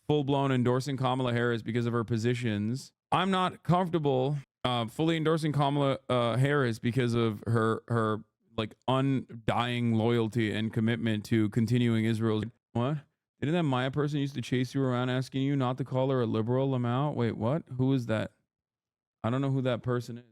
full-blown endorsing Kamala Harris because of her positions. I'm not comfortable fully endorsing Kamala Harris because of her like undying loyalty and commitment to continuing Israel's. What? Didn't that Maya person used to chase you around asking you not to call her a liberal amount? Wait, what? Who is that? I don't know who that person is.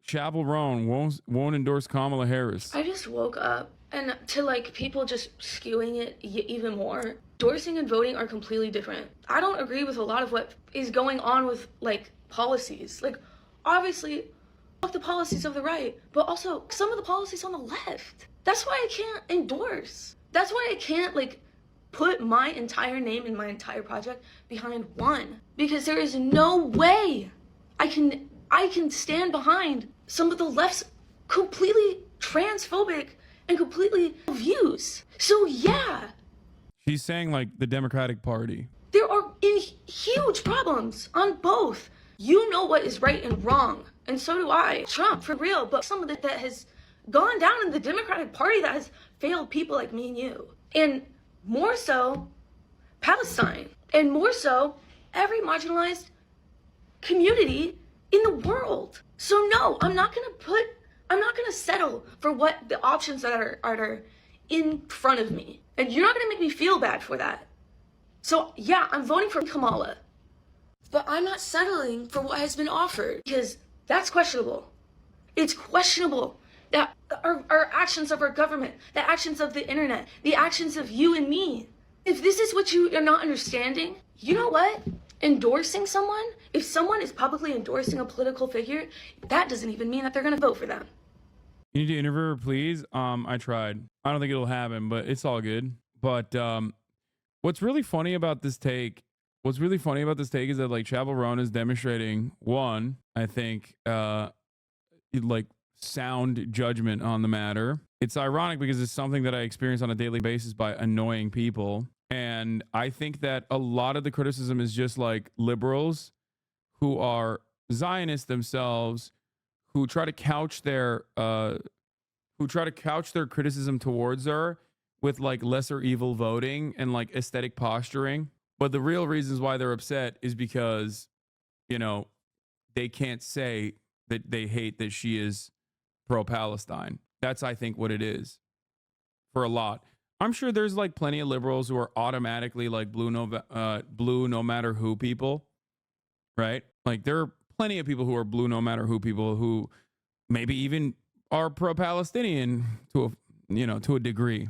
Chappell Roan won't endorse Kamala Harris. I just woke up, and to like people just skewing it even more. Endorsing and voting are completely different. I don't agree with a lot of what is going on with like policies. Like obviously fuck the policies of the right, but also some of the policies on the left. That's why I can't endorse. That's why I can't like put my entire name and my entire project behind one, because there is no way I can stand behind some of the left's completely transphobic and completely views. So yeah. She's saying like the Democratic Party. There are huge problems on both. You know what is right and wrong, and so do I. Trump, for real, but some of it that has gone down in the Democratic Party that has failed people like me and you. And more so, Palestine. And more so, every marginalized community in the world. So no, I'm not gonna settle for what the options that are in front of me. And you're not gonna make me feel bad for that. So yeah, I'm voting for Kamala. But I'm not settling for what has been offered, because that's questionable. It's questionable that our actions of our government, the actions of the internet, the actions of you and me. If this is what you are not understanding, you know what? Endorsing someone, if someone is publicly endorsing a political figure, that doesn't even mean that they're gonna vote for them. You need to interview her, please. I tried. I don't think it'll happen, but it's all good. But what's really funny about this take is that like Chappell Roan is demonstrating one, I think, like sound judgment on the matter. It's ironic because it's something that I experience on a daily basis by annoying people. And I think that a lot of the criticism is just like liberals who are Zionists themselves, who try to couch their criticism towards her with like lesser evil voting and like aesthetic posturing. But the real reasons why they're upset is because, you know, they can't say that they hate that she is pro-Palestine. That's, I think, what it is for a lot. I'm sure there's like plenty of liberals who are automatically like blue no matter who people, right? Like there are plenty of people who are blue no matter who people who maybe even are pro-Palestinian to a degree,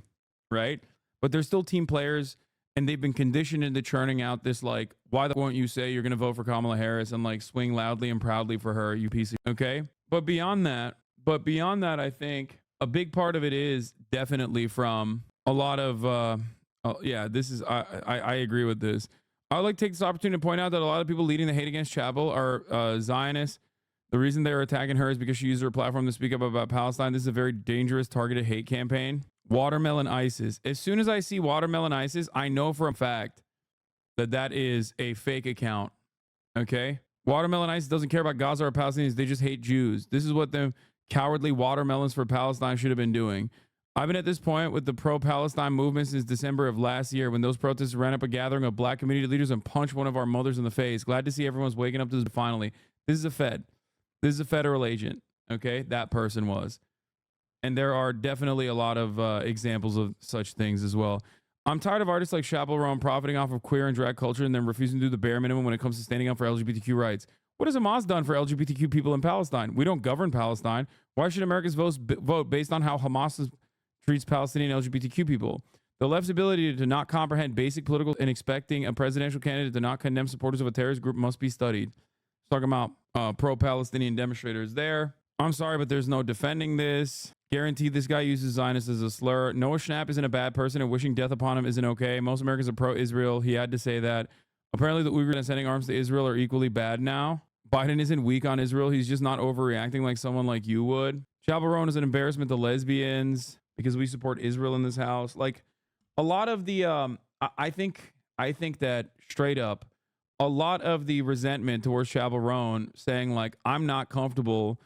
right? But they're still team players, and they've been conditioned into churning out this like, why won't you say you're going to vote for Kamala Harris and like swing loudly and proudly for her, you piece of, okay? But beyond that, I think a big part of it is definitely from a lot of, I agree with this. I would like to take this opportunity to point out that a lot of people leading the hate against Chappell are Zionists. The reason they're attacking her is because she used her platform to speak up about Palestine. This is a very dangerous targeted hate campaign. Watermelon ISIS. As soon as I see Watermelon ISIS, I know for a fact that is a fake account. Okay? Watermelon ISIS doesn't care about Gaza or Palestinians. They just hate Jews. This is what the cowardly watermelons for Palestine should have been doing. I've been at this point with the pro-Palestine movement since December of last year, when those protesters ran up a gathering of black community leaders and punched one of our mothers in the face. Glad to see everyone's waking up to this finally. This is a Fed. This is a federal agent. Okay? That person was. And there are definitely a lot of examples of such things as well. I'm tired of artists like Chappell Roan profiting off of queer and drag culture and then refusing to do the bare minimum when it comes to standing up for LGBTQ rights. What has Hamas done for LGBTQ people in Palestine? We don't govern Palestine. Why should Americans vote based on how Hamas treats Palestinian LGBTQ people? The left's ability to not comprehend basic political and expecting a presidential candidate to not condemn supporters of a terrorist group must be studied. Talking about pro-Palestinian demonstrators there. I'm sorry, but there's no defending this. Guaranteed this guy uses Zionist as a slur. Noah Schnapp isn't a bad person, and wishing death upon him isn't okay. Most Americans are pro-Israel. He had to say that. Apparently, the Uyghurs and sending arms to Israel are equally bad now. Biden isn't weak on Israel. He's just not overreacting like someone like you would. Chappell Roan is an embarrassment to lesbians because we support Israel in this house. Like a lot of the, I think that straight up, a lot of the resentment towards Chappell Roan saying like, I'm not comfortable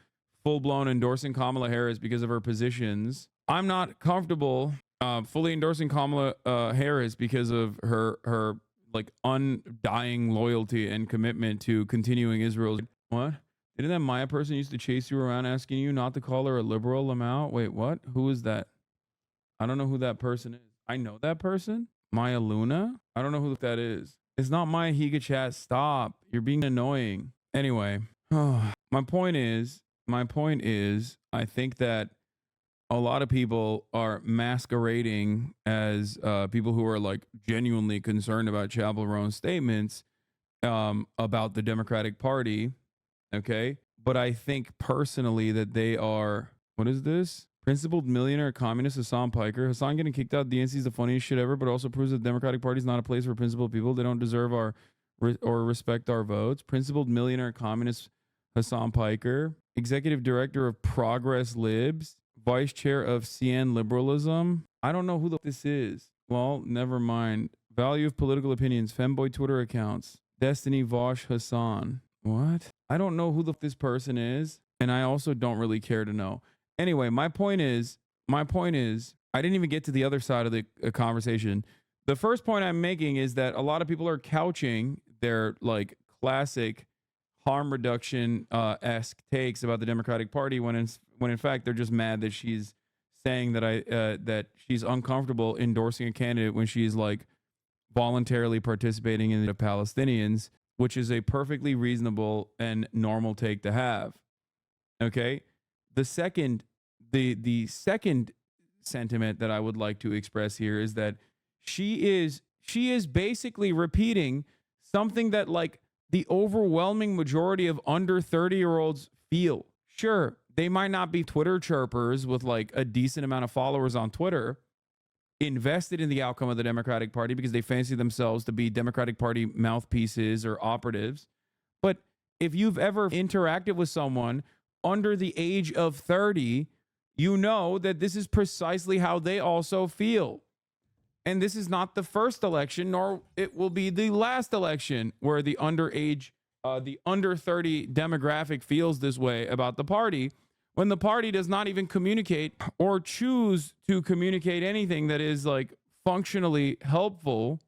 full-blown endorsing Kamala Harris because of her positions I'm not comfortable fully endorsing Kamala Harris because of her like undying loyalty and commitment to continuing Israel's. What? Didn't that Maya person used to chase you around asking you not to call her a liberal amount? Wait, what? Who is that? I don't know who that person is. I know that person? Maya Luna? I don't know who that is. It's not Maya Higa chat. Stop. You're being annoying. Anyway, my point is, I think that a lot of people are masquerading as people who are like genuinely concerned about Chappell Roan's statements about the Democratic Party. Okay. But I think personally that they are, what is this? Principled millionaire communist Hasan Piker. Hasan getting kicked out of the DNC is the funniest shit ever, but also proves that the Democratic Party is not a place for principled people. They don't deserve our or respect our votes. Principled millionaire communist Hasan Piker. Executive director of Progress Libs. Vice chair of CN Liberalism. I don't know who this is. Well, never mind. Value of political opinions. Femboy Twitter accounts. Destiny Vosh Hasan. What? I don't know who this person is, and I also don't really care to know. Anyway, my point is, I didn't even get to the other side of the conversation. The first point I'm making is that a lot of people are couching their like classic harm reduction esque takes about the Democratic Party when in fact they're just mad that she's saying that that she's uncomfortable endorsing a candidate when she's like voluntarily participating in the Palestinians, which is a perfectly reasonable and normal take to have. Okay. The second sentiment that I would like to express here is that she is basically repeating something that like the overwhelming majority of under 30-year-olds feel. Sure, they might not be Twitter chirpers with like a decent amount of followers on Twitter invested in the outcome of the Democratic Party because they fancy themselves to be Democratic Party mouthpieces or operatives. But if you've ever interacted with someone under the age of 30, you know that this is precisely how they also feel. And this is not the first election, nor it will be the last election where the under 30 demographic feels this way about the party, when the party does not even communicate or choose to communicate anything that is like functionally helpful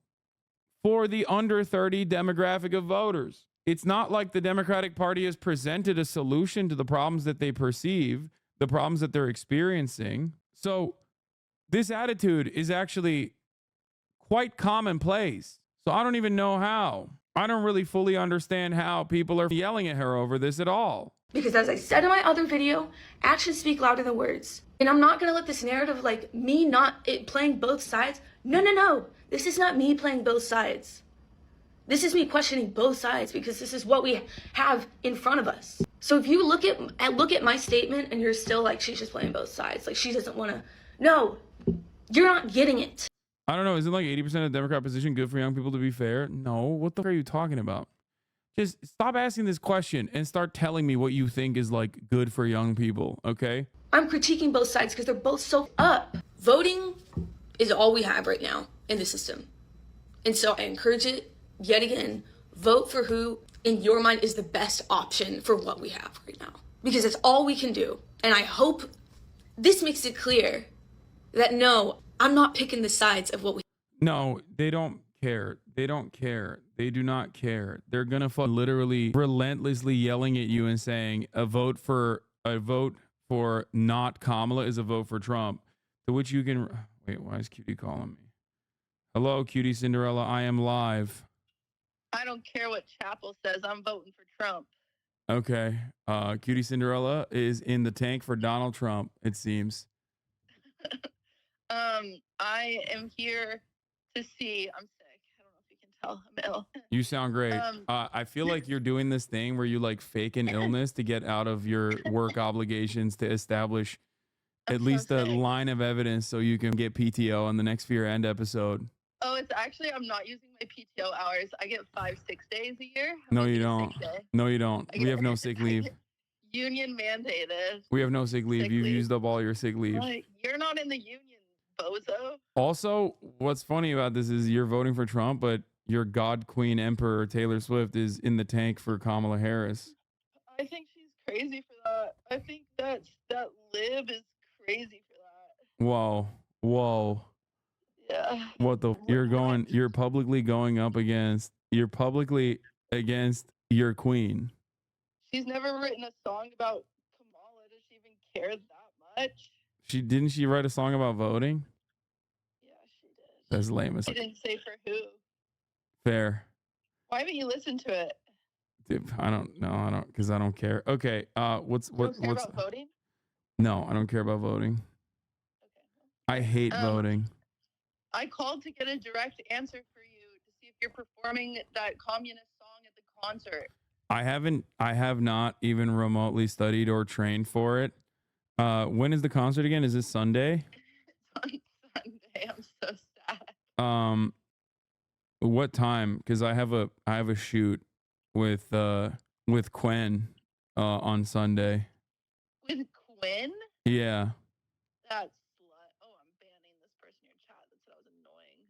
for the under 30 demographic of voters. It's not like the Democratic Party has presented a solution to the problems that they perceive, the problems that they're experiencing. So this attitude is actually quite commonplace. So I don't even know how. I don't really fully understand how people are yelling at her over this at all. Because as I said in my other video, actions speak louder than words. And I'm not going to let this narrative like me not playing both sides. No. This is not me playing both sides. This is me questioning both sides because this is what we have in front of us. So if you look at my statement and you're still like, she's just playing both sides, like she doesn't want to, no, you're not getting it. I don't know. Isn't like 80% of the Democrat position good for young people to be fair? No. What the fuck are you talking about? Just stop asking this question and start telling me what you think is like good for young people, okay? I'm critiquing both sides because they're both so up. Voting is all we have right now in the system. And so I encourage it yet again, vote for who in your mind is the best option for what we have right now. Because it's all we can do. And I hope this makes it clear that no, I'm not picking the sides of what we. No, they don't care. They don't care. They do not care. They're gonna literally relentlessly yelling at you and saying a vote for not Kamala is a vote for Trump. To which you can wait. Why is Cutie calling me? Hello, Cutie Cinderella. I am live. I don't care what Chappell says. I'm voting for Trump. Okay. Cutie Cinderella is in the tank for Donald Trump, it seems. I am here to see. I'm sick. I don't know if you can tell. I'm ill. You sound great. I feel like you're doing this thing where you like fake an illness to get out of your work obligations to establish at least a line of evidence so you can get PTO on the next Fear End episode. Oh, it's actually, I'm not using my PTO hours. I get 5 sick days a year. No, you don't. No, you don't. We have no sick leave. Union mandated. We have no sick leave. You've used up all your sick leave. You're not in the union, bozo. Also, what's funny about this is you're voting for Trump, but your God Queen Emperor Taylor Swift is in the tank for Kamala Harris. I think she's crazy for that. I think that lib is crazy for that. Whoa. Whoa. Yeah. What the? You're publicly going up against. You're publicly against your queen. She's never written a song about Kamala. Does she even care that much? Didn't she write a song about voting? Yeah, she did. That's lame as She didn't say for who. fair. Why haven't you listened to it? Dude, I don't know. I don't because I don't care. Okay. What's You don't care about voting? No, I don't care about voting. Okay. I hate voting. I called to get a direct answer for you to see if you're performing that communist song at the concert. I have not even remotely studied or trained for it. When is the concert again? Is this Sunday? It's on Sunday. I'm so sad. What time? Because I have a shoot with Quen on Sunday. With Quinn? Yeah. That slut. Oh, I'm banning this person in your chat. That was annoying.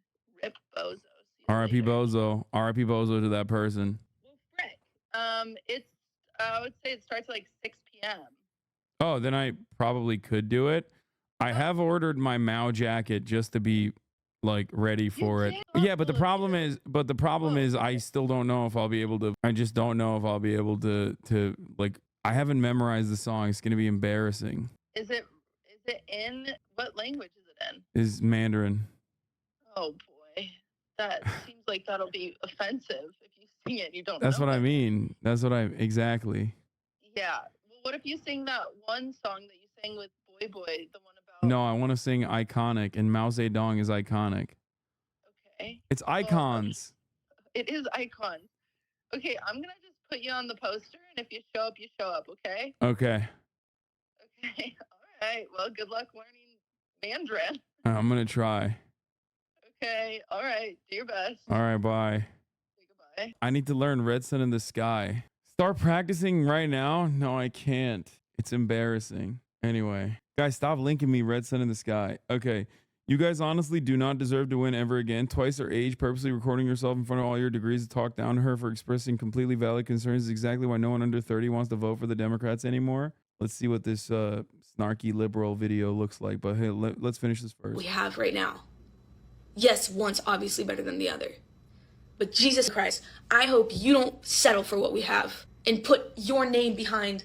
Rip Bozo. R.I.P. Bozo. R.I.P. Bozo to that person. Well, frick. It's I would say it starts at like 6 p.m. Oh, then I probably could do it. I have ordered my Mao jacket just to be like ready for it. Yeah, but the problem is I still don't know if I'll be able to. I just don't know if I'll be able to like. I haven't memorized the song. It's gonna be embarrassing. Is it in what language is it in? Is Mandarin. Oh boy, that seems like that'll be offensive if you sing it. You don't. That's know what I it. mean. That's what I exactly. Yeah. Well, what if you sing that one song that you sang with Boy Boy, the one about? No, I want to sing Iconic, and Mao Zedong is iconic. Okay. It's icons. It is icons. Okay, I'm gonna just put you on the poster, and if you show up, you show up. Okay. Okay. Okay. All right. Well, good luck learning Mandarin. I'm gonna try. Okay. All right. Do your best. All right. Bye. Say goodbye. I need to learn Red Sun in the Sky. Start practicing right now? No, I can't. It's embarrassing. Anyway, guys, stop linking me Red Sun in the Sky. Okay. You guys honestly do not deserve to win ever again. Twice her age, purposely recording yourself in front of all your degrees to talk down to her for expressing completely valid concerns is exactly why no one under 30 wants to vote for the Democrats anymore. Let's see what this snarky liberal video looks like. But hey, let's finish this first. We have right now. Yes, one's obviously better than the other. But Jesus Christ, I hope you don't settle for what we have and put your name behind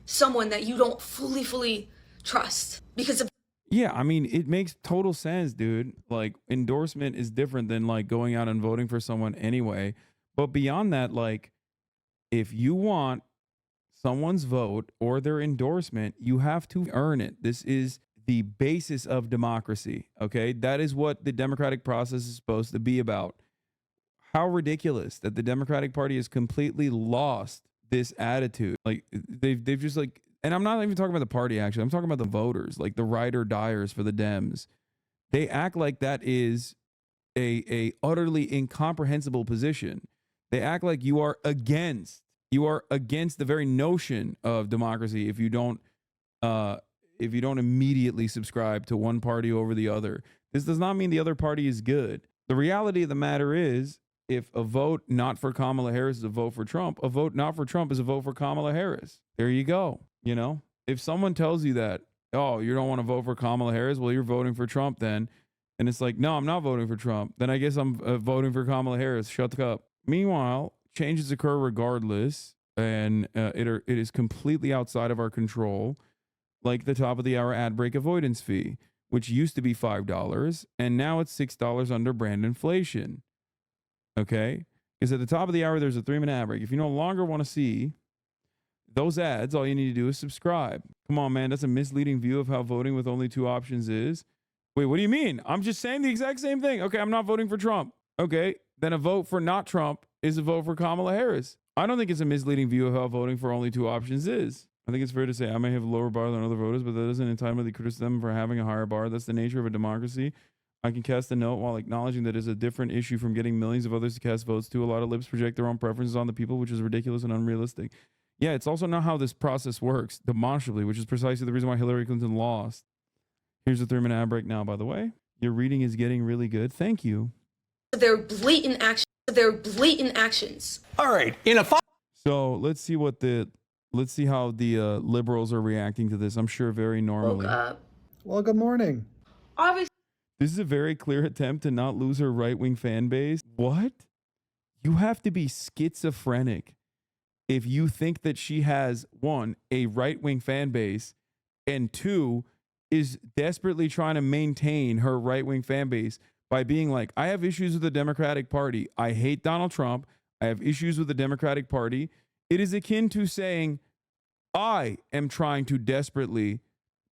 someone that you don't fully trust. Because of yeah, I mean, it makes total sense, dude. Like, endorsement is different than like going out and voting for someone anyway. But beyond that, like, if you want someone's vote or their endorsement, you have to earn it. This is the basis of democracy. Okay. That is what the democratic process is supposed to be about. How ridiculous that the Democratic Party has completely lost this attitude. Like, they've just like, and I'm not even talking about the party, actually. I'm talking about the voters, like the ride or diers for the Dems. They act like that is a utterly incomprehensible position. They act like you are against the very notion of democracy if you don't immediately subscribe to one party over the other. This does not mean the other party is good. The reality of the matter is, if a vote not for Kamala Harris is a vote for Trump, a vote not for Trump is a vote for Kamala Harris. There you go. You know, if someone tells you that, oh, you don't want to vote for Kamala Harris, well, you're voting for Trump then. And it's like, no, I'm not voting for Trump. Then I guess I'm voting for Kamala Harris. Shut the up. Meanwhile, changes occur regardless, and it is completely outside of our control, like the top of the hour ad break avoidance fee, which used to be $5, and now it's $6 under brand inflation. Okay? Because at the top of the hour, there's a 3-minute ad break. If you no longer want to see those ads, all you need to do is subscribe. Come on, man. That's a misleading view of how voting with only 2 options is. Wait, what do you mean? I'm just saying the exact same thing. Okay, I'm not voting for Trump. Okay, then a vote for not Trump is a vote for Kamala Harris. I don't think it's a misleading view of how voting for only 2 options is. I think it's fair to say I may have a lower bar than other voters, but that doesn't entitle me to criticize them for having a higher bar. That's the nature of a democracy. I can cast a note while acknowledging that it's a different issue from getting millions of others to cast votes too. A lot of libs project their own preferences on the people, which is ridiculous and unrealistic. Yeah, it's also not how this process works, demonstrably, which is precisely the reason why Hillary Clinton lost. Here's a 3-minute ad break now, by the way. Your reading is getting really good. Thank you. their blatant actions. All right, So let's see how the liberals are reacting to this. I'm sure very normally. Woke up. Well, good morning. Obviously, This is a very clear attempt to not lose her right-wing fan base. What? You have to be schizophrenic if you think that she has, one, a right-wing fan base, and two, is desperately trying to maintain her right-wing fan base by being like, I have issues with the Democratic Party. I hate Donald Trump. I have issues with the Democratic Party. It is akin to saying, I am trying to desperately,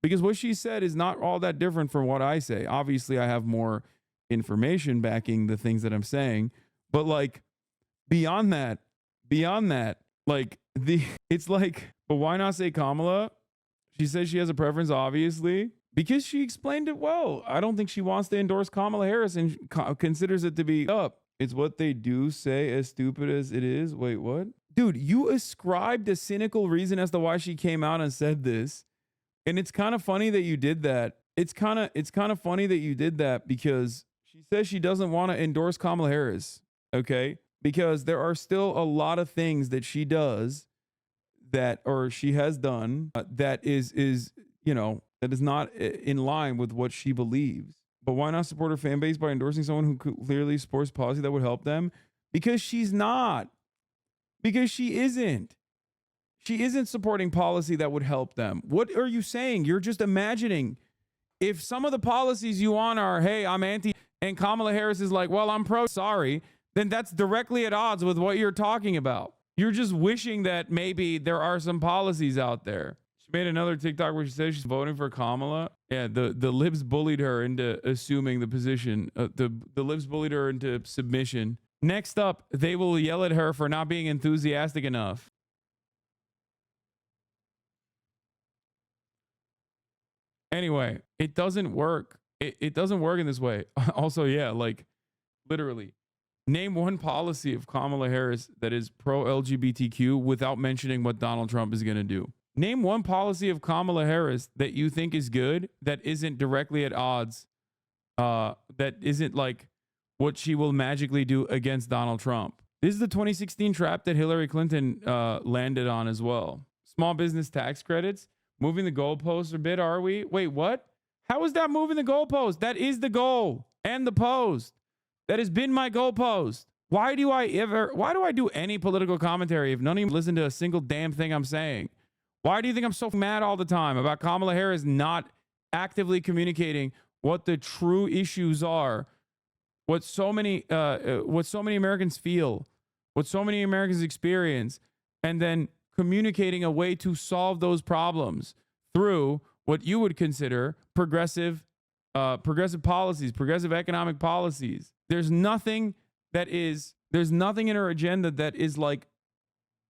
because what she said is not all that different from what I say. Obviously, I have more information backing the things that I'm saying, but like beyond that, like it's like, but why not say Kamala? She says she has a preference, obviously, because she explained it well. I don't think she wants to endorse Kamala Harris and considers it to be up. It's what they do say, as stupid as it is. Wait, what? Dude, you ascribed a cynical reason as to why she came out and said this. And it's kind of funny that you did that. It's kind of funny that you did that because she says she doesn't want to endorse Kamala Harris. Okay? Because there are still a lot of things that she does that, or she has done, that is that is not in line with what she believes. But why not support her fan base by endorsing someone who clearly supports policy that would help them? Because she's not. Because she isn't. She isn't supporting policy that would help them. What are you saying? You're just imagining. If some of the policies you want are, hey, I'm anti, and Kamala Harris is like, well, I'm pro, sorry, then that's directly at odds with what you're talking about. You're just wishing that maybe there are some policies out there. She made another TikTok where she says she's voting for Kamala. Yeah, the libs bullied her into assuming the position. The libs bullied her into submission. Next up, they will yell at her for not being enthusiastic enough. Anyway, it doesn't work. It doesn't work in this way. Also, yeah, like literally, name one policy of Kamala Harris that is pro-LGBTQ without mentioning what Donald Trump is going to do. Name one policy of Kamala Harris that you think is good that isn't directly at odds, that isn't like what she will magically do against Donald Trump. This is the 2016 trap that Hillary Clinton landed on as well. Small business tax credits. Moving the goalposts a bit, are we? Wait, what? How is that moving the goalpost? That is the goal and the post. That has been my goalpost. Why do I do any political commentary if none of you listen to a single damn thing I'm saying? Why do you think I'm so mad all the time about Kamala Harris not actively communicating what the true issues are, what so many Americans feel, what so many Americans experience, and then communicating a way to solve those problems through what you would consider progressive policies, progressive economic policies. There's nothing in her agenda that is like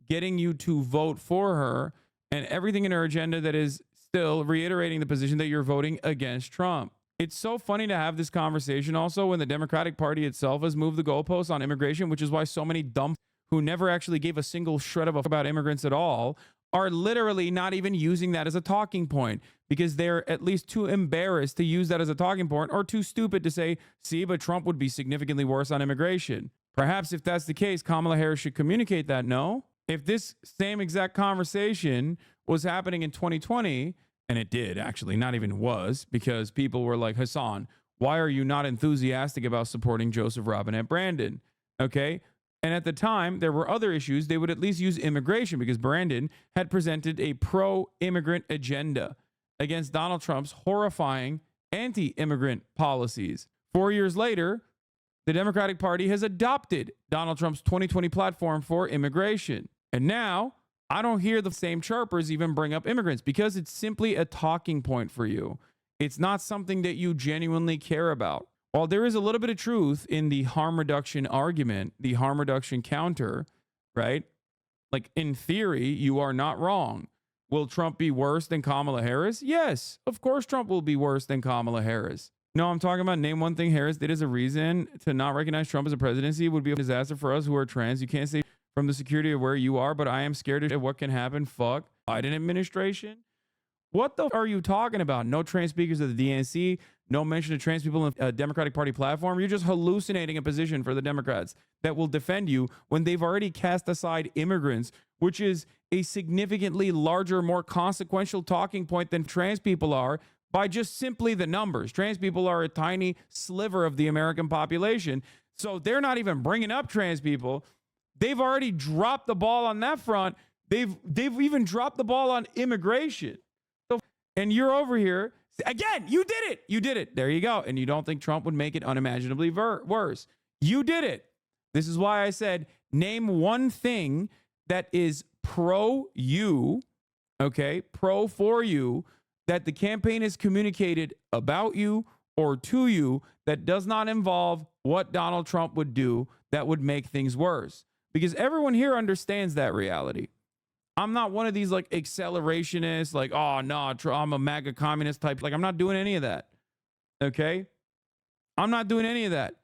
getting you to vote for her, and everything in her agenda that is still reiterating the position that you're voting against Trump. It's so funny to have this conversation also when the Democratic Party itself has moved the goalposts on immigration, which is why so many dumb who never actually gave a single shred of a fuck about immigrants at all are literally not even using that as a talking point because they're at least too embarrassed to use that as a talking point or too stupid to say, see, but Trump would be significantly worse on immigration. Perhaps if that's the case, Kamala Harris should communicate that, no? If this same exact conversation was happening in 2020, and it did actually, not even was, because people were like, Hasan, why are you not enthusiastic about supporting Joseph Robinette Brandon? Okay. And at the time, there were other issues. They would at least use immigration because Brandon had presented a pro-immigrant agenda against Donald Trump's horrifying anti-immigrant policies. 4 years later, the Democratic Party has adopted Donald Trump's 2020 platform for immigration. And now, I don't hear the same chirpers even bring up immigrants because it's simply a talking point for you. It's not something that you genuinely care about. While there is a little bit of truth in the harm reduction argument, the harm reduction counter, right? Like in theory, you are not wrong. Will Trump be worse than Kamala Harris? Yes, of course Trump will be worse than Kamala Harris. No, I'm talking about name one thing Harris did as a reason to not recognize Trump as a presidency would be a disaster for us who are trans. You can't say from the security of where you are, but I am scared of what can happen. Fuck Biden administration. What the are you talking about? No trans speakers of the DNC, no mention of trans people in a Democratic Party platform. You're just hallucinating a position for the Democrats that will defend you when they've already cast aside immigrants, which is a significantly larger, more consequential talking point than trans people are by just simply the numbers. Trans people are a tiny sliver of the American population. So they're not even bringing up trans people. They've already dropped the ball on that front. They've even dropped the ball on immigration. So, and you're over here again. You did it. You did it. There you go. And you don't think Trump would make it unimaginably worse. You did it. This is why I said, name one thing that is pro you, okay, pro for you, that the campaign has communicated about you or to you that does not involve what Donald Trump would do that would make things worse. Because everyone here understands that reality. I'm not one of these like accelerationists, like, oh, no, I'm a MAGA communist type. Like, I'm not doing any of that. Okay? I'm not doing any of that.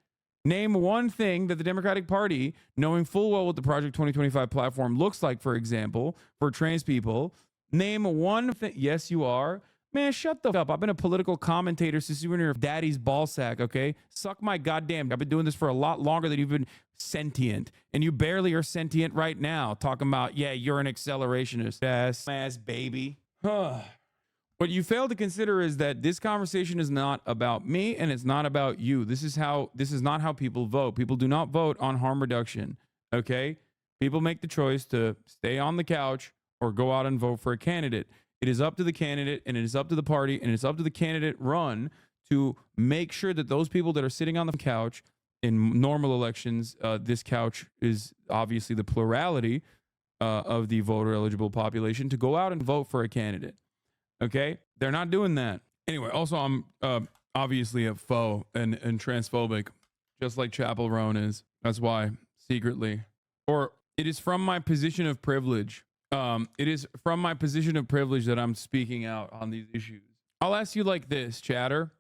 Name one thing that the Democratic Party, knowing full well what the Project 2025 platform looks like, for example, for trans people, name one thing. Yes, you are. Man, shut the up. I've been a political commentator since you were in your daddy's ball sack, okay? Suck my goddamn. I've been doing this for a lot longer than you've been sentient. And you barely are sentient right now, talking about, yeah, you're an accelerationist. Ass baby. What you fail to consider is that this conversation is not about me and it's not about you. This is not how people vote. People do not vote on harm reduction, okay? People make the choice to stay on the couch or go out and vote for a candidate. It is up to the candidate and it is up to the party and it's up to the candidate run to make sure that those people that are sitting on the couch in normal elections, this couch is obviously the plurality of the voter eligible population, to go out and vote for a candidate. Okay? They're not doing that. Anyway, also I'm obviously a foe and transphobic, just like Chappell Roan is. That's why, secretly. Or it is from my position of privilege. It is from my position of privilege that I'm speaking out on these issues. I'll ask you like this, chatter.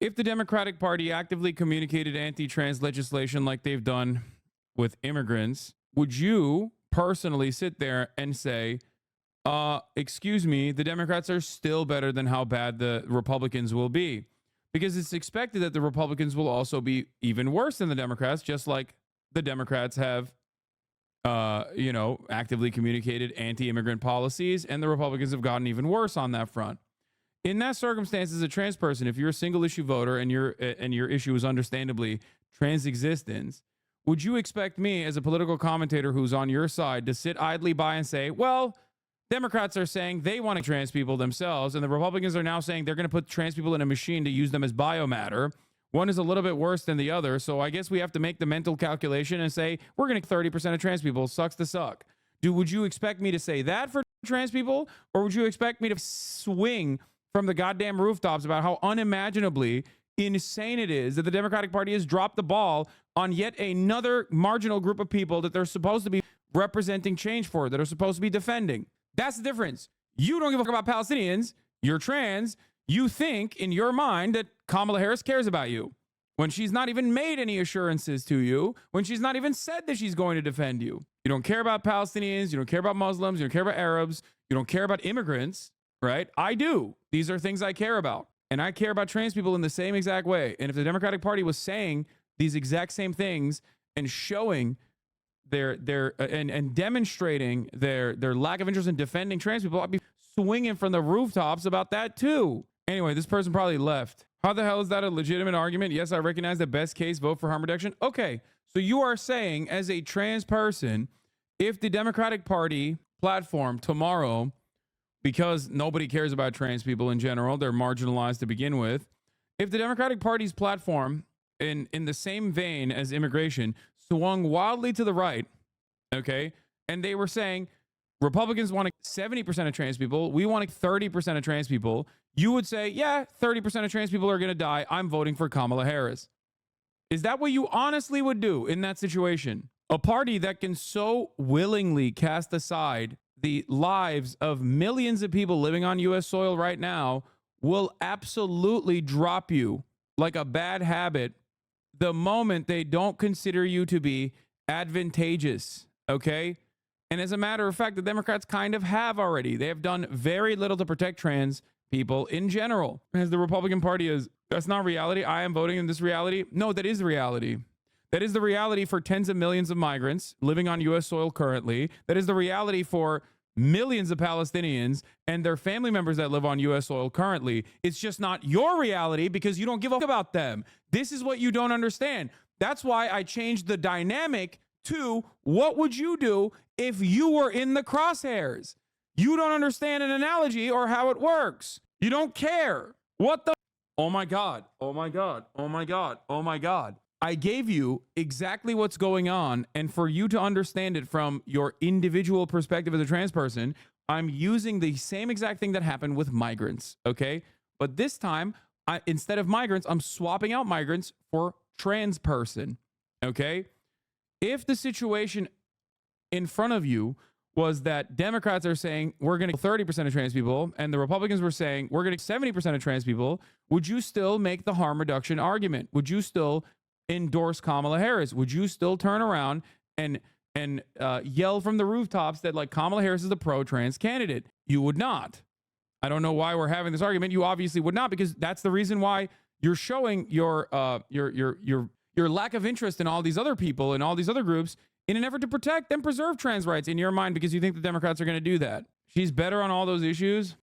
If the Democratic Party actively communicated anti-trans legislation like they've done with immigrants, would you personally sit there and say, excuse me, the Democrats are still better than how bad the Republicans will be? Because it's expected that the Republicans will also be even worse than the Democrats, just like the Democrats have actively communicated anti-immigrant policies, and the Republicans have gotten even worse on that front. In that circumstance, as a trans person, if you're a single issue voter and your issue is understandably trans existence, would you expect me as a political commentator who's on your side to sit idly by and say, well, Democrats are saying they want to trans people themselves, and the Republicans are now saying they're going to put trans people in a machine to use them as biomatter. One is a little bit worse than the other, so I guess we have to make the mental calculation and say, we're going to 30% of trans people. Sucks to suck. Would you expect me to say that for trans people? Or would you expect me to swing from the goddamn rooftops about how unimaginably insane it is that the Democratic Party has dropped the ball on yet another marginal group of people that they're supposed to be representing change for, that are supposed to be defending? That's the difference. You don't give a fuck about Palestinians. You're trans. You think in your mind that Kamala Harris cares about you when she's not even made any assurances to you, when she's not even said that she's going to defend you. You don't care about Palestinians. You don't care about Muslims. You don't care about Arabs. You don't care about immigrants, right? I do. These are things I care about. And I care about trans people in the same exact way. And if the Democratic Party was saying these exact same things and showing and demonstrating their lack of interest in defending trans people, I'd be swinging from the rooftops about that too. Anyway, this person probably left. How the hell is that a legitimate argument? Yes, I recognize the best case, vote for harm reduction. Okay, so you are saying as a trans person, if the Democratic Party platform tomorrow, because nobody cares about trans people in general, they're marginalized to begin with. If the Democratic Party's platform, in the same vein as immigration, swung wildly to the right, okay, and they were saying Republicans want 70% of trans people, we want 30% of trans people, you would say, yeah, 30% of trans people are going to die. I'm voting for Kamala Harris. Is that what you honestly would do in that situation? A party that can so willingly cast aside the lives of millions of people living on U.S. soil right now will absolutely drop you like a bad habit the moment they don't consider you to be advantageous, okay? And as a matter of fact, the Democrats kind of have already. They have done very little to protect trans people in general. As the Republican Party is, that's not reality. I am voting in this reality. No, that is reality. That is the reality for tens of millions of migrants living on U.S. soil currently. That is the reality for millions of Palestinians and their family members that live on U.S. soil currently. It's just not your reality because you don't give a fuck about them. This is what you don't understand. That's why I changed the dynamic to what would you do if you were in the crosshairs? You don't understand an analogy or how it works. You don't care. What the? Oh my God. Oh my God. Oh my God. Oh my God. I gave you exactly what's going on. And for you to understand it from your individual perspective as a trans person, I'm using the same exact thing that happened with migrants. Okay. But this time, instead of migrants, I'm swapping out migrants for trans person. Okay. If the situation in front of you was that Democrats are saying we're going to 30% of trans people and the Republicans were saying we're going to 70% of trans people, would you still make the harm reduction argument? Would you still endorse Kamala Harris? Would you still turn around and yell from the rooftops that like Kamala Harris is a pro-trans candidate? You would not. I don't know why we're having this argument. You obviously would not, because that's the reason why you're showing your lack of interest in all these other people and all these other groups in an effort to protect and preserve trans rights in your mind, because you think the Democrats are going to do that. She's better on all those issues.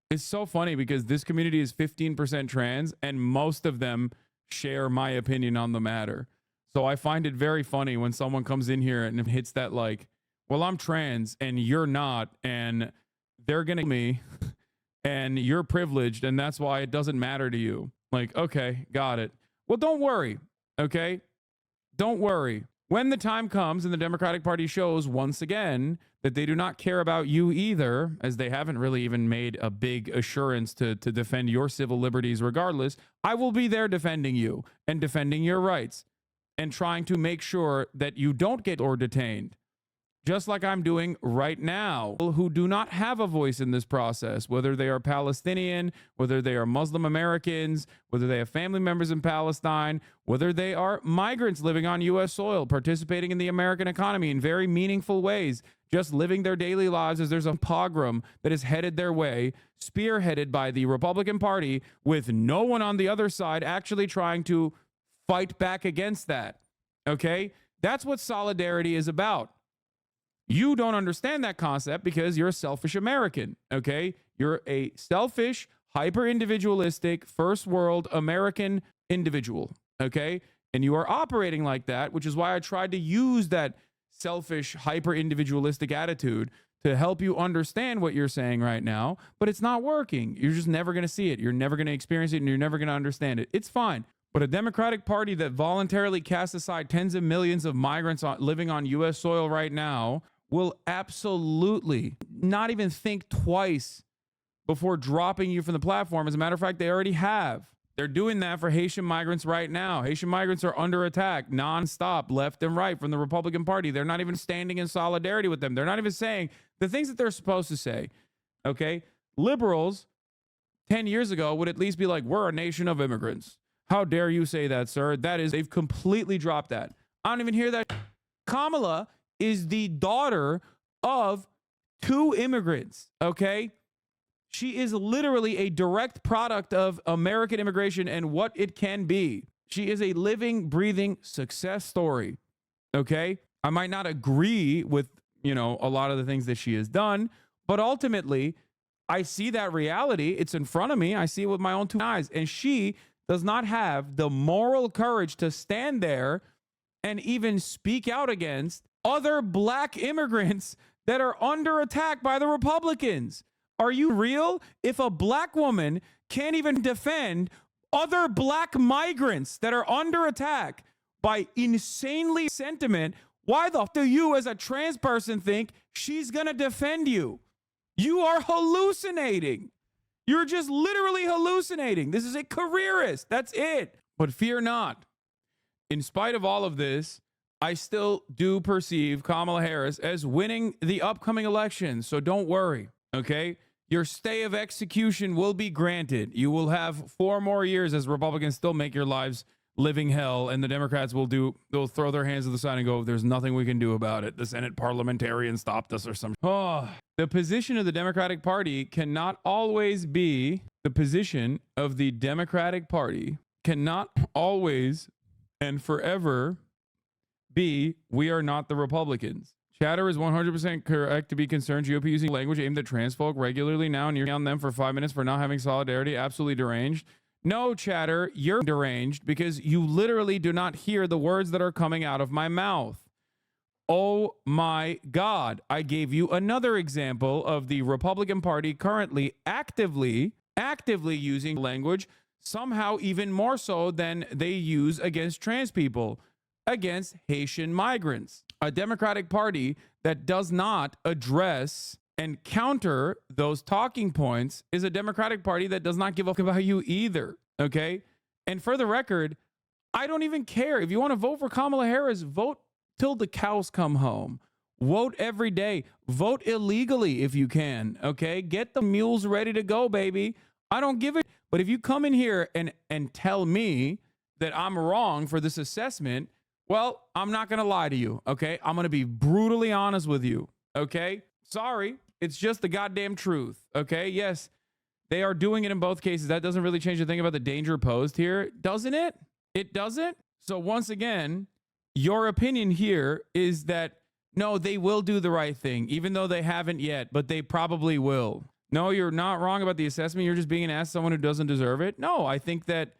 It's so funny because this community is 15% trans and most of them share my opinion on the matter. So I find it very funny when someone comes in here and hits that like, well, I'm trans and you're not, and they're going to me and you're privileged and that's why it doesn't matter to you. Like, okay, got it. Well, don't worry. Okay. Don't worry. When the time comes and the Democratic Party shows once again that they do not care about you either, as they haven't really even made a big assurance to defend your civil liberties regardless, I will be there defending you and defending your rights and trying to make sure that you don't get or detained. Just like I'm doing right now, who do not have a voice in this process, whether they are Palestinian, whether they are Muslim Americans, whether they have family members in Palestine, whether they are migrants living on U.S. soil, participating in the American economy in very meaningful ways, just living their daily lives as there's a pogrom that is headed their way, spearheaded by the Republican Party, with no one on the other side actually trying to fight back against that. Okay? That's what solidarity is about. You don't understand that concept because you're a selfish American, okay? You're a selfish, hyper-individualistic, first-world American individual, okay? And you are operating like that, which is why I tried to use that selfish, hyper-individualistic attitude to help you understand what you're saying right now, but it's not working. You're just never going to see it. You're never going to experience it, and you're never going to understand it. It's fine. But a Democratic Party that voluntarily casts aside tens of millions of migrants living on U.S. soil right now will absolutely not even think twice before dropping you from the platform. As a matter of fact, they already have. They're doing that for Haitian migrants right now. Haitian migrants are under attack nonstop, left and right, from the Republican Party. They're not even standing in solidarity with them. They're not even saying the things that they're supposed to say. Okay? Liberals 10 years ago would at least be like, we're a nation of immigrants. How dare you say that, sir? That is, they've completely dropped that. I don't even hear that. Kamala is the daughter of 2 immigrants, okay? She is literally a direct product of American immigration and what it can be. She is a living, breathing success story, okay? I might not agree with, a lot of the things that she has done, but ultimately, I see that reality. It's in front of me. I see it with my own 2 eyes. And she does not have the moral courage to stand there and even speak out against other black immigrants that are under attack by the Republicans. Are you real? If a black woman can't even defend other black migrants that are under attack by insanely sentiment, why the f do you as a trans person think she's gonna defend you? You are hallucinating. You're just literally hallucinating. This is a careerist. That's it. But fear not. In spite of all of this, I still do perceive Kamala Harris as winning the upcoming election. So don't worry, okay? Your stay of execution will be granted. You will have 4 more years as Republicans still make your lives living hell, and the Democrats they'll throw their hands to the side and go, there's nothing we can do about it. The Senate parliamentarian stopped us or something. Oh, the position of the Democratic Party cannot always be the position of the Democratic Party cannot always and forever be, we are not the Republicans. Chatter is 100% correct to be concerned. GOP using language aimed at trans folk regularly now, and you're on them for 5 minutes for not having solidarity. Absolutely deranged. No, Chatter, you're deranged because you literally do not hear the words that are coming out of my mouth. Oh my God. I gave you another example of the Republican Party currently actively using language, somehow even more so than they use against trans people, against Haitian migrants. A Democratic Party that does not address and counter those talking points is a Democratic Party that does not give a fuck about you either. Okay. And for the record, I don't even care. If you want to vote for Kamala Harris, vote till the cows come home. Vote every day. Vote illegally if you can. Okay. Get the mules ready to go, baby. I don't give it. But if you come in here and tell me that I'm wrong for this assessment, well, I'm not going to lie to you, okay? I'm going to be brutally honest with you, okay? Sorry, it's just the goddamn truth, okay? Yes, they are doing it in both cases. That doesn't really change the thing about the danger posed here, doesn't it? It doesn't? So once again, your opinion here is that, no, they will do the right thing, even though they haven't yet, but they probably will. No, you're not wrong about the assessment. You're just being an ass someone who doesn't deserve it. No, I think that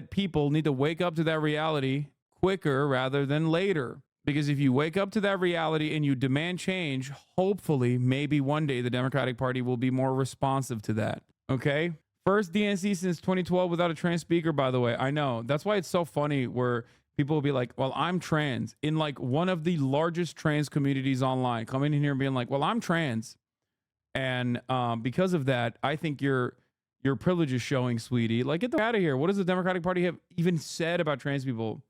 people need to wake up to that reality quicker rather than later. Because if you wake up to that reality and you demand change, hopefully, maybe one day the Democratic Party will be more responsive to that. Okay? First DNC since 2012 without a trans speaker, by the way. I know. That's why it's so funny where people will be like, well, I'm trans. In like one of the largest trans communities online, coming in here and being like, well, I'm trans. And because of that, I think your privilege is showing, sweetie. Like, get the out of here. What does the Democratic Party have even said about trans people?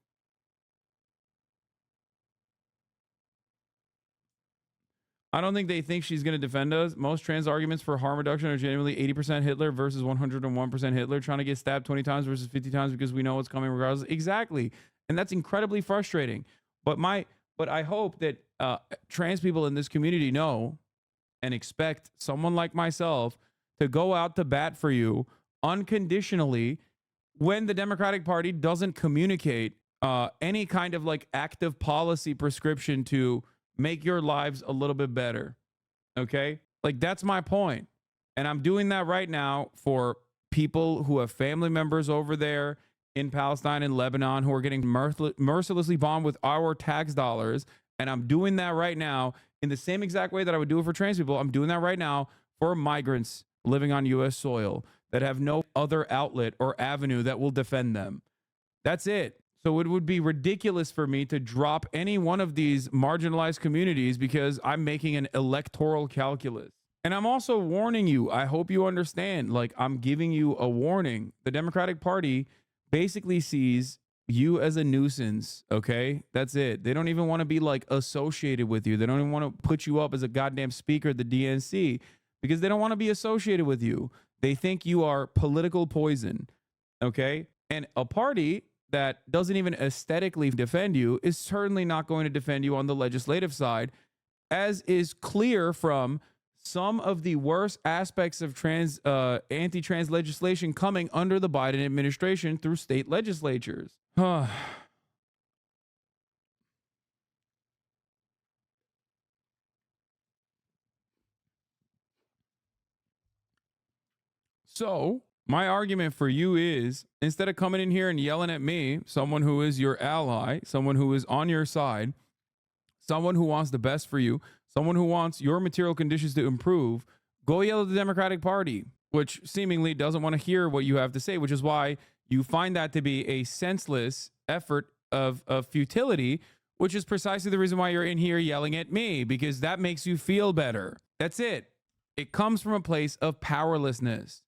I don't think they think she's going to defend us. Most trans arguments for harm reduction are genuinely 80% Hitler versus 101% Hitler, trying to get stabbed 20 times versus 50 times because we know what's coming regardless. Exactly. And that's incredibly frustrating. But I hope that trans people in this community know and expect someone like myself to go out to bat for you unconditionally when the Democratic Party doesn't communicate any kind of like active policy prescription to make your lives a little bit better. Okay? Like, that's my point. And I'm doing that right now for people who have family members over there in Palestine and Lebanon who are getting mercilessly bombed with our tax dollars. And I'm doing that right now in the same exact way that I would do it for trans people. I'm doing that right now for migrants living on U.S. soil that have no other outlet or avenue that will defend them. That's it. So it would be ridiculous for me to drop any one of these marginalized communities because I'm making an electoral calculus. And I'm also warning you. I hope you understand. Like, I'm giving you a warning. The Democratic Party basically sees you as a nuisance. Okay, that's it. They don't even want to be like associated with you. They don't even want to put you up as a goddamn speaker at the DNC because they don't want to be associated with you. They think you are political poison. Okay, and a party that doesn't even aesthetically defend you is certainly not going to defend you on the legislative side, as is clear from some of the worst aspects of anti-trans legislation coming under the Biden administration through state legislatures. So my argument for you is, instead of coming in here and yelling at me, someone who is your ally, someone who is on your side, someone who wants the best for you, someone who wants your material conditions to improve, go yell at the Democratic Party, which seemingly doesn't want to hear what you have to say, which is why you find that to be a senseless effort of futility, which is precisely the reason why you're in here yelling at me, because that makes you feel better. That's it. It comes from a place of powerlessness.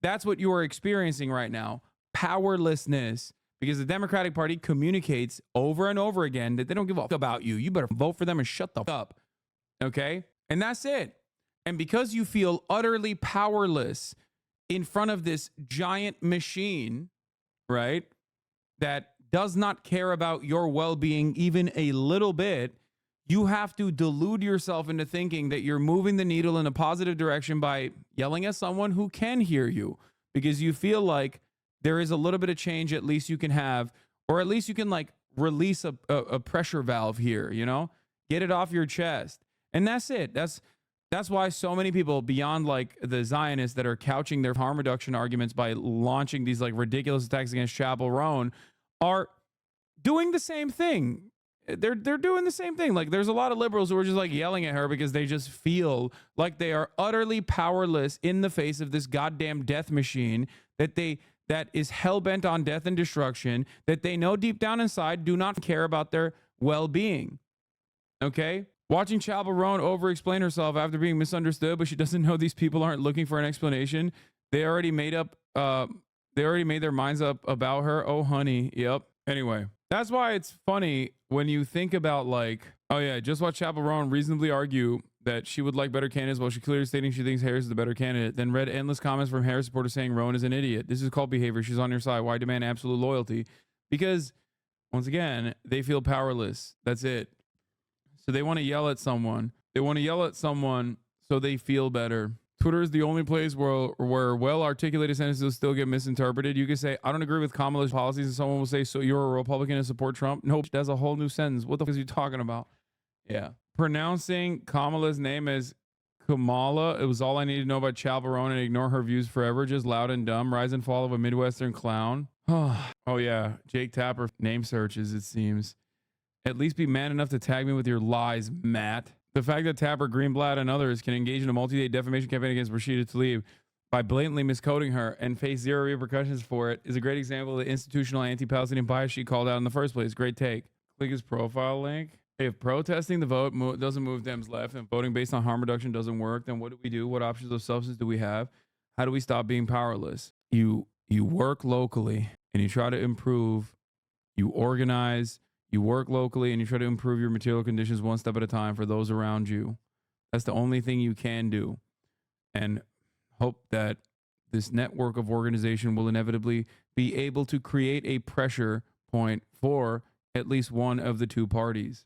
That's what you are experiencing right now. Powerlessness. Because the Democratic Party communicates over and over again that they don't give a fuck about you. You better vote for them and shut the fuck up. Okay? And that's it. And because you feel utterly powerless in front of this giant machine, right, that does not care about your well-being even a little bit, you have to delude yourself into thinking that you're moving the needle in a positive direction by yelling at someone who can hear you, because you feel like there is a little bit of change at least you can have, or at least you can like release a pressure valve here, you know? Get it off your chest. And that's it. That's why so many people beyond like the Zionists that are couching their harm reduction arguments by launching these like ridiculous attacks against Chappell Roan are doing the same thing. They're doing the same thing. Like there's a lot of liberals who are just like yelling at her because they just feel like they are utterly powerless in the face of this goddamn death machine that is hell-bent on death and destruction, that they know deep down inside do not care about their well-being. Okay? Watching Chappell Roan over-explain herself after being misunderstood, but she doesn't know these people aren't looking for an explanation. They already made their minds up about her. Oh, honey. Yep. Anyway, that's why it's funny when you think about like, oh yeah, just watch Chappell Roan reasonably argue that she would like better candidates while she clearly stating she thinks Harris is the better candidate, then read endless comments from Harris supporters saying Roan is an idiot. This is called behavior. She's on your side. Why demand absolute loyalty? Because, once again, they feel powerless. That's it. So they want to yell at someone. They want to yell at someone so they feel better. Twitter is the only place where well-articulated sentences will still get misinterpreted. You can say, I don't agree with Kamala's policies, and someone will say, so you're a Republican and support Trump? Nope, that's a whole new sentence. What the fuck is you talking about? Yeah. Pronouncing Kamala's name as Kamala, it was all I needed to know about Chappell Roan and ignore her views forever. Just loud and dumb. Rise and fall of a Midwestern clown. Oh, yeah. Jake Tapper name searches, it seems. At least be man enough to tag me with your lies, Matt. The fact that Tapper, Greenblatt, and others can engage in a multi-day defamation campaign against Rashida Tlaib by blatantly miscoding her and face zero repercussions for it is a great example of the institutional anti-Palestinian bias she called out in the first place. Great take. Click his profile link. If protesting the vote doesn't move Dems left and voting based on harm reduction doesn't work, then what do we do? What options of substance do we have? How do we stop being powerless? You work locally and you try to improve. You organize. You work locally and you try to improve your material conditions one step at a time for those around you. That's the only thing you can do. And hope that this network of organization will inevitably be able to create a pressure point for at least one of the two parties.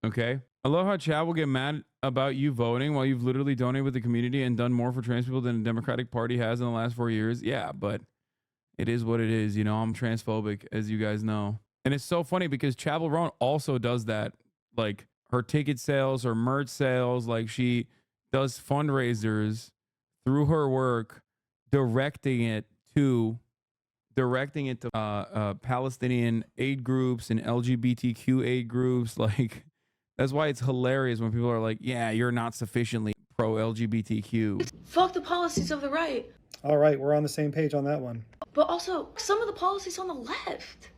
Okay? I love how Chad will get mad about you voting while you've literally donated with the community and done more for trans people than the Democratic Party has in the last 4 years. Yeah, but it is what it is. You know, I'm transphobic, as you guys know. And it's so funny because Chappell Roan also does that. Like her ticket sales, her merch sales, like she does fundraisers through her work, directing it to Palestinian aid groups and LGBTQ aid groups. Like that's why it's hilarious when people are like, yeah, you're not sufficiently pro LGBTQ. Fuck the policies of the right. All right, we're on the same page on that one. But also some of the policies on the left.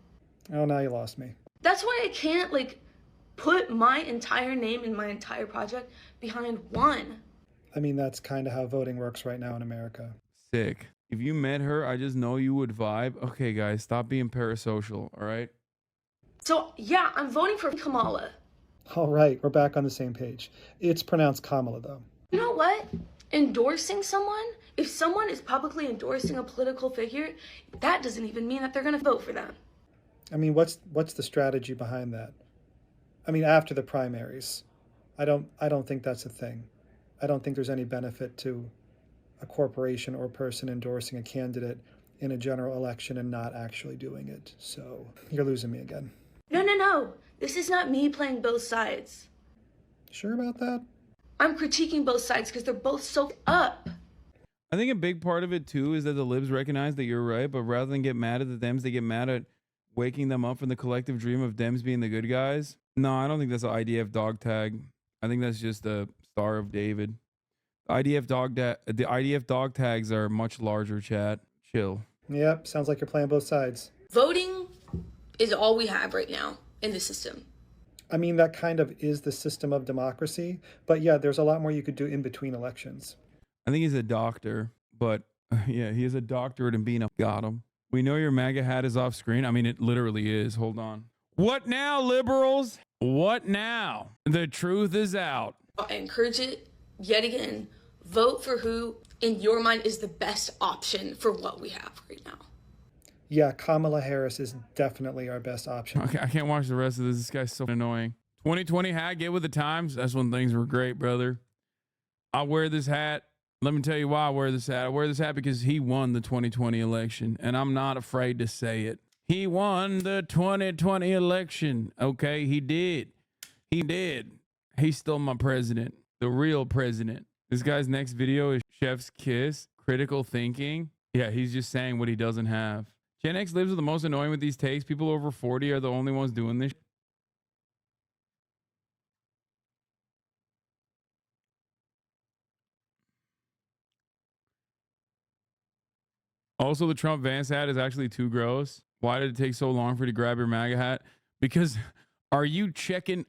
Oh, now you lost me. That's why I can't like put my entire name and my entire project behind one. I mean, that's kind of how voting works right now in America. Sick. If you met her, I just know you would vibe. Okay, guys, stop being parasocial, all right? So yeah, I'm voting for Kamala. All right, we're back on the same page. It's pronounced Kamala, though. You know what? Endorsing someone, if someone is publicly endorsing a political figure, that doesn't even mean that they're going to vote for them. I mean, what's the strategy behind that? I mean, after the primaries, I don't think that's a thing. I don't think there's any benefit to a corporation or person endorsing a candidate in a general election and not actually doing it. So you're losing me again. No. This is not me playing both sides. Sure about that? I'm critiquing both sides because they're both so up. I think a big part of it too is that the libs recognize that you're right, but rather than get mad at the Dems, they get mad at waking them up from the collective dream of Dems being the good guys. No, I don't think that's an IDF dog tag. I think that's just a Star of David. The IDF dog tags are much larger, chat. Chill. Yep, sounds like you're playing both sides. Voting is all we have right now in the system. I mean, that kind of is the system of democracy. But yeah, there's a lot more you could do in between elections. I think he's a doctor, but yeah, he has a doctorate in being a got him. We know your MAGA hat is off screen. I mean, it literally is. Hold on. What now, liberals? What now? The truth is out. I encourage it yet again. Vote for who, in your mind, is the best option for what we have right now. Yeah, Kamala Harris is definitely our best option. Okay, I can't watch the rest of this. This guy's so annoying. 2020 hat, get with the times. That's when things were great, brother. I wear this hat. Let me tell you why I wear this hat. I wear this hat because he won the 2020 election, and I'm not afraid to say it. He won the 2020 election. Okay, he did. He did. He stole my president, the real president. This guy's next video is Chef's Kiss, critical thinking. Yeah, he's just saying what he doesn't have. Gen X lives with the most annoying with these takes. People over 40 are the only ones doing this. Also, the Trump Vance hat is actually too gross. Why did it take so long for you to grab your MAGA hat? Because are you checking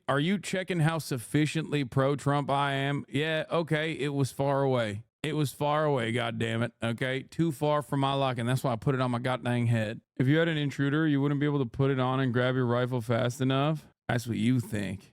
how sufficiently pro-Trump I am? Yeah, okay, it was far away. It was far away, god damn it. Okay, too far from my liking. That's why I put it on my goddamn head. If you had an intruder, you wouldn't be able to put it on and grab your rifle fast enough. That's what you think.